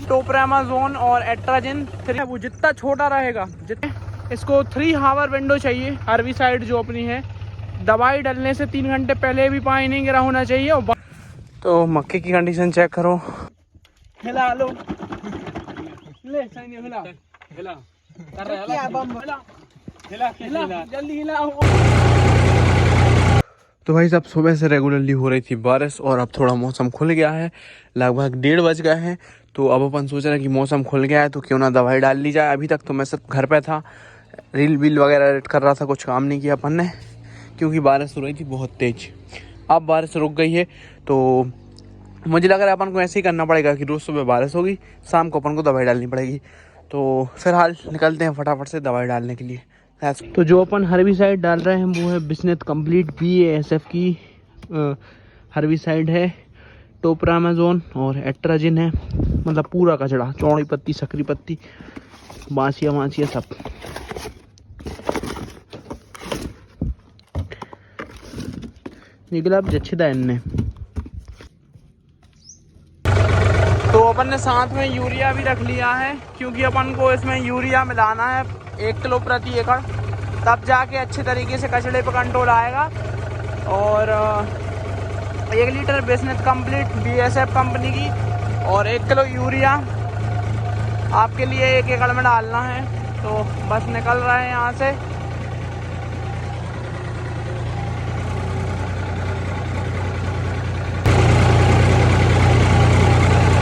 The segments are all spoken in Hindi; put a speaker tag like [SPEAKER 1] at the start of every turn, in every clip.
[SPEAKER 1] टोप्रामाज़ोन और एट्राजिन 3, वो जितना छोटा रहेगा जितने इसको 3 हावर विंडो चाहिए। हर्बिसाइड जो अपनी है, दवाई डालने से 3 घंटे पहले भी पानी नहीं गिरा होना चाहिए। और तो मक्के की कंडीशन चेक करो। हिला लो, ले सही हिला हिला कर रहा है, हिला हिला जल्दी हिला। तो भाई साहब सुबह से रेगुलरली हो रही थी बारिश और अब थोड़ा मौसम खुल गया है, लगभग 1:30 बज गए हैं। तो अब अपन सोच रहे हैं कि मौसम खुल गया है तो क्यों ना दवाई डाल ली जाए। अभी तक तो मैं सिर्फ घर पे था, रील वील वगैरह एडिट कर रहा था, कुछ काम नहीं किया अपन ने क्योंकि बारिश हो रही थी बहुत तेज। अब बारिश रुक गई है तो मुझे लग रहा है अपन को ऐसे ही करना पड़ेगा कि रोज़ सुबह बारिश होगी, शाम को अपन को दवाई डालनी पड़ेगी। तो फिलहाल निकलते हैं फटाफट से दवाई डालने के लिए। तो जो अपन हर्बिसाइड डाल रहे हैं वो है बिस्नेट कंप्लीट BASF की हर्बिसाइड है। टोप्रामाज़ोन और एट्राजिन है, मतलब पूरा कचड़ा, चौड़ी पत्ती, सकरी पत्ती, बांसिया वांसिया सब। निकला अब अच्छी था इनने। तो अपन ने साथ में यूरिया भी रख लिया है क्योंकि अपन को इसमें यूरिया मिलाना है 1 किलो प्रति एकड़, तब जाके अच्छे तरीके से कचड़े पर कंट्रोल आएगा। और 1 लीटर बिस्नेट कंप्लीट BASF कंपनी की और 1 किलो यूरिया आपके लिए 1 एकड़ में डालना है। तो बस निकल रहे हैं यहाँ से।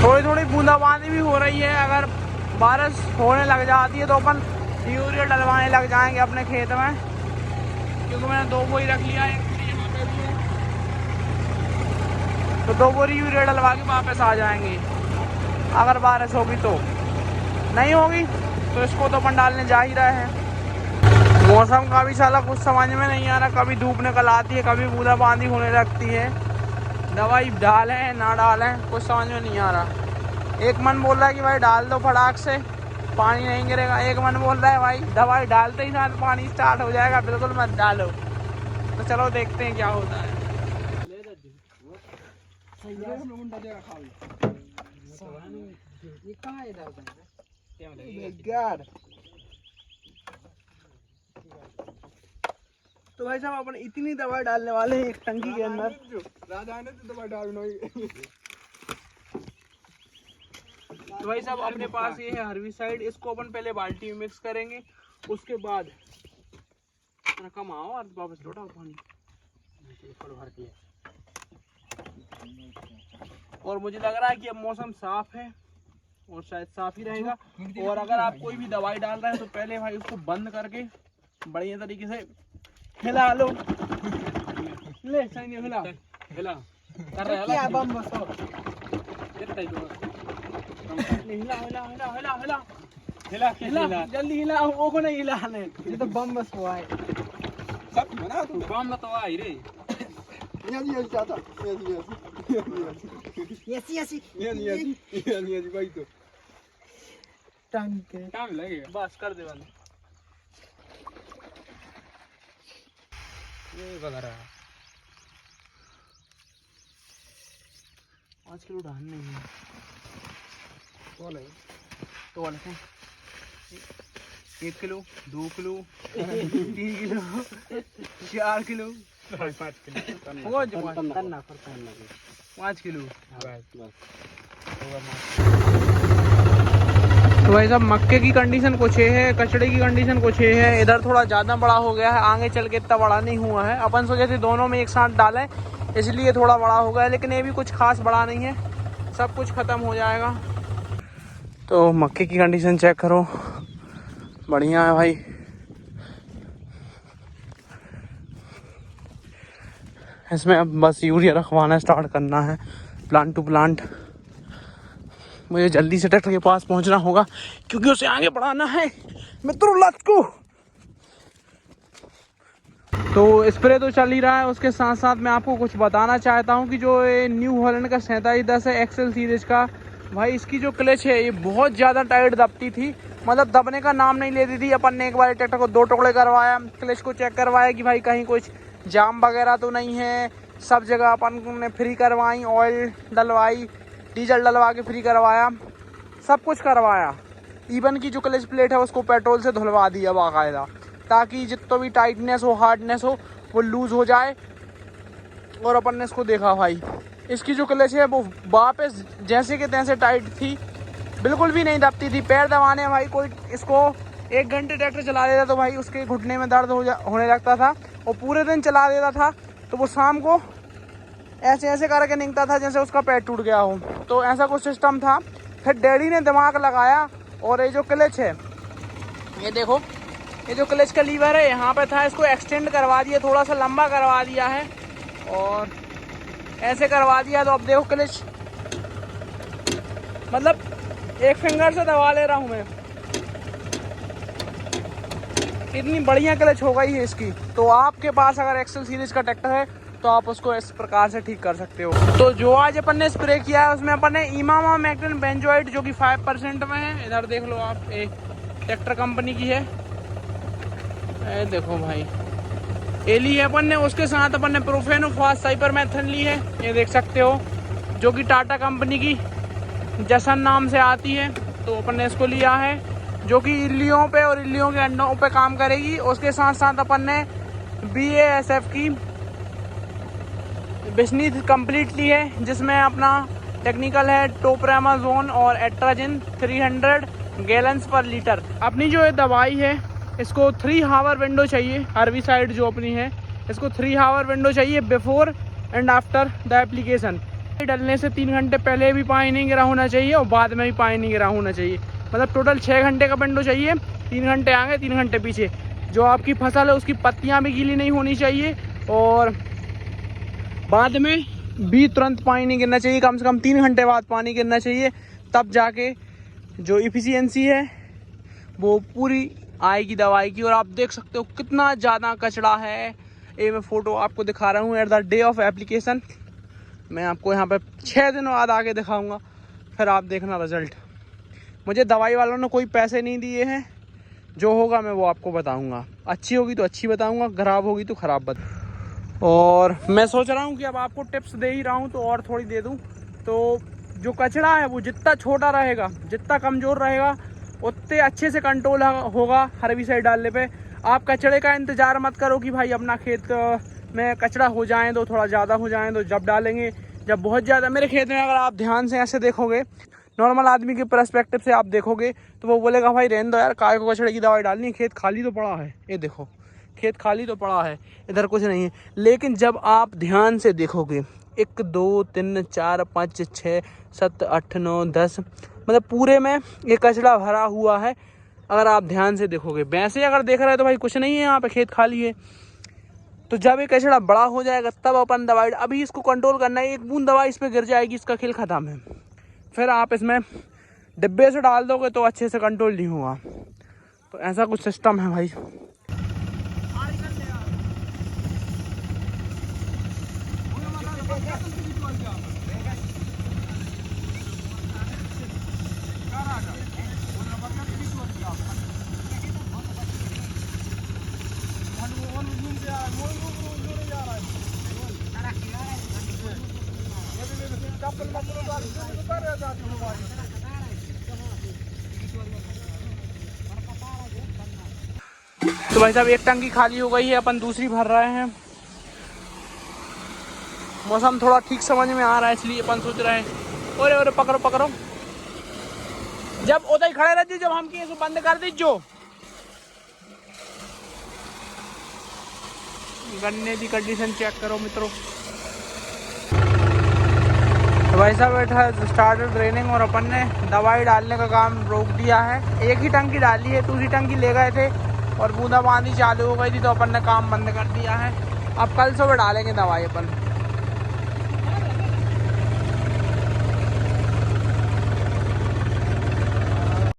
[SPEAKER 1] थोड़ी थोड़ी बूंदाबांदी भी हो रही है, अगर बारिश होने लग जाती है तो अपन यूरिया डलवाने लग जाएंगे अपने खेत में, क्योंकि मैंने 2 बोरी रख लिया है, यहाँ पे भी है। तो 2 बोरी यूरिया डलवा के वापस आ जाएंगे अगर बारिश होगी। तो नहीं होगी तो इसको तो अपन डालने जा ही रहे हैं। मौसम का भी साला कुछ समझ में नहीं आ रहा, कभी धूप निकल आती है, कभी बूंदाबांदी होने लगती है। दवाई डालें ना डालें कुछ समझ में नहीं आ रहा। एक मन बोल रहा है कि भाई डाल दो फटाक से, पानी नहीं गिरेगा। एक मन बोल रहा है भाई दवाई डालते ही साथ पानी स्टार्ट हो जाएगा, बिल्कुल मत डालो। तो चलो देखते हैं क्या होता है। तो भाई साहब अपन इतनी दवाई डालने वाले हैं एक टंकी के अंदर। तो भाई साहब अपने पास ये है हर्बिसाइड, इसको अपन पहले बाल्टी में मिक्स करेंगे, उसके बाद कम आओ और वापस लौटाओ पानी। और मुझे लग रहा है कि अब मौसम साफ है और शायद साफ ही रहेगा। और अगर आप कोई भी दवाई डाल रहे हैं तो पहले भाई उसको बंद करके बढ़िया तरीके से हिला लो, ले सही हिला हिला कर रहा है क्या बम बस हिला हिला हिला हिला हिला हिला हिला जल्दी हिला, वो को नहीं हिलाने, ये तो बम बस हुआ है। सब बना तू बम तो आई रे, ये चाचा ये भाई तो टाइम लगेगा, बस कर दे बंद। ये वगैरह 5 किलो डालने हैं तो 1 kilo 2 kilo 3 kilo 4 kilo 5 kilo. तो भाई साहब मक्के की कंडीशन कुछ ये है, कचड़े की कंडीशन कुछ ये है। इधर थोड़ा ज़्यादा बड़ा हो गया है, आगे चल के इतना बड़ा नहीं हुआ है। अपन सोचे थे दोनों में एक साथ डालें, इसलिए थोड़ा बड़ा हो गया है, लेकिन ये भी कुछ खास बड़ा नहीं है, सब कुछ ख़त्म हो जाएगा। तो मक्के की कंडीशन चेक करो, बढ़िया है भाई। इसमें अब बस यूरिया रखवाना स्टार्ट करना है प्लांट टू प्लांट। मुझे जल्दी से ट्रैक्टर के पास पहुंचना होगा क्योंकि उसे आगे बढ़ाना है मित्रों, लेट्स गो। तो स्प्रे तो चल ही रहा है, उसके साथ साथ मैं आपको कुछ बताना चाहता हूं कि जो ये न्यू हॉलैंड का 3710 है एक्सेल सीरीज का, भाई इसकी जो क्लच है ये बहुत ज़्यादा टाइट दबती थी, मतलब दबने का नाम नहीं लेती थी। अपन ने एक बार ट्रैक्टर को 2 टुकड़े करवाया, क्लच को चेक करवाया कि भाई कहीं कुछ जाम वगैरह तो नहीं है। सब जगह अपन ने फ्री करवाई, ऑयल डलवाई, डीजल डलवा के फ्री करवाया, सब कुछ करवाया। इवन की जो क्लच प्लेट है उसको पेट्रोल से धुलवा दिया बाकायदा, ताकि जितना भी टाइटनेस हो, हार्डनेस हो, वो लूज़ हो जाए। और अपन ने इसको देखा भाई, इसकी जो क्लच है वो वापस जैसे कि तैसे टाइट थी, बिल्कुल भी नहीं दबती थी। पैर दबाने भाई, कोई इसको 1 घंटे ट्रैक्टर चला देता तो भाई उसके घुटने में दर्द होने लगता था। और पूरे दिन चला देता था तो वो शाम को ऐसे ऐसे करके निकलता था जैसे उसका पैर टूट गया हो। तो ऐसा कुछ सिस्टम था। फिर डैडी ने दिमाग लगाया और ये जो क्लच है, ये देखो, ये जो क्लच का लीवर है यहाँ पे था, इसको एक्सटेंड करवा दिया, थोड़ा सा लंबा करवा दिया है और ऐसे करवा दिया। तो अब देखो क्लच, मतलब एक फिंगर से दबा ले रहा हूँ मैं, इतनी बढ़िया क्लच हो गई है इसकी। तो आपके पास अगर एक्सेल सीरीज का ट्रैक्टर है तो आप उसको इस प्रकार से ठीक कर सकते हो। तो जो आज अपन ने स्प्रे किया है उसमें अपन ने इमामा मैग्नेट बेंजोइट जो कि 5% में है। इधर देख लो आप, एक ट्रैक्टर कंपनी की है, ये देखो भाई, ये ली है अपन ने। उसके साथ अपन ने प्रोफेनो फास्ट साइपरमेथ्रिन ली है, ये देख सकते हो, जो कि टाटा कंपनी की जसन नाम से आती है। तो अपन ने इसको लिया है, जो कि इल्लियों पे और इल्लियों के अंडों पे काम करेगी। उसके साथ साथ अपन ने BASF की बिस्नीथ कंप्लीट ली है, जिसमें अपना टेक्निकल है टोप्रामाजोन और एट्राजिन 300 गैलन्स पर लीटर। अपनी जो ये दवाई है इसको 3 हावर विंडो चाहिए। हर्बिसाइड जो अपनी है इसको 3 हावर विंडो चाहिए before and after the application. डलने से 3 घंटे पहले भी पानी नहीं गिरा होना चाहिए और बाद में भी पानी नहीं गिरा होना चाहिए। मतलब टोटल 6 घंटे का विंडो चाहिए, 3 घंटे आगे 3 घंटे पीछे। जो आपकी फसल है उसकी पत्तियां भी गीली नहीं होनी चाहिए और बाद में भी तुरंत पानी नहीं गिरना चाहिए। कम से कम 3 घंटे बाद पानी गिरना चाहिए, तब जाके जो इफिशियंसी है वो पूरी आएगी दवाई की। और आप देख सकते हो कितना ज़्यादा कचरा है। ये मैं फ़ोटो आपको दिखा रहा हूँ at the day of application. मैं आपको यहाँ पे 6 दिन बाद आके दिखाऊंगा, फिर आप देखना रिजल्ट। मुझे दवाई वालों ने कोई पैसे नहीं दिए हैं, जो होगा मैं वो आपको बताऊंगा। अच्छी होगी तो अच्छी बताऊंगा, ख़राब होगी तो ख़राब बताऊँगा। और मैं सोच रहा हूँ कि अब आपको टिप्स दे ही रहा हूँ तो और थोड़ी दे दूँ। तो जो कचरा है वो जितना छोटा रहेगा, जितना कमज़ोर रहेगा, उतने अच्छे से कंट्रोल होगा हर्बिसाइड डालने पे। आप कचरे का इंतज़ार मत करो कि भाई अपना खेत में कचरा हो जाए तो, थोड़ा ज़्यादा हो जाए तो जब डालेंगे। जब बहुत ज़्यादा, मेरे खेत में अगर आप ध्यान से ऐसे देखोगे, नॉर्मल आदमी के पर्सपेक्टिव से आप देखोगे तो वो बोलेगा भाई रहने दो यार, काय को कचड़े की दवाई डालनी, खेत खाली तो पड़ा है। ये देखो, खेत खाली तो पड़ा है, इधर कुछ नहीं है। लेकिन जब आप ध्यान से देखोगे, 1 2 3 4 5 6 7 8 9 10, मतलब पूरे में ये कचरा भरा हुआ है। अगर आप ध्यान से देखोगे, वैसे अगर देख रहे हो तो भाई कुछ नहीं है, यहाँ पे खेत खाली है। तो जब ये कचरा बड़ा हो जाएगा तब अपन दवाई, अभी इसको कंट्रोल करना है। 1 बूंद दवाई इस पर गिर जाएगी, इसका खेल ख़त्म है। फिर आप इसमें डिब्बे से डाल दोगे तो अच्छे से कंट्रोल नहीं होगा। तो ऐसा कुछ सिस्टम है भाई। तो भाई साहब एक टंकी खाली हो गई है, अपन दूसरी भर रहे हैं। मौसम थोड़ा ठीक समझ में आ रहा है, इसलिए अपन सोच रहे हैं। ओरे ओरे पकड़ो पकड़ो, जब उधर ही खड़े रह, जब हम किए तो बंद कर दीजो। गन्ने की कंडीशन चेक करो मित्रों। तो भाई साहब बैठा स्टार्टेड रेनिंग और अपन ने दवाई डालने का काम रोक दिया है। एक ही टंकी डाली है, दूसरी टंकी ले गए थे और बूंदाबांदी चालू हो गई थी तो अपन ने काम बंद कर दिया है। अब कल सुबह डालेंगे दवाई अपन।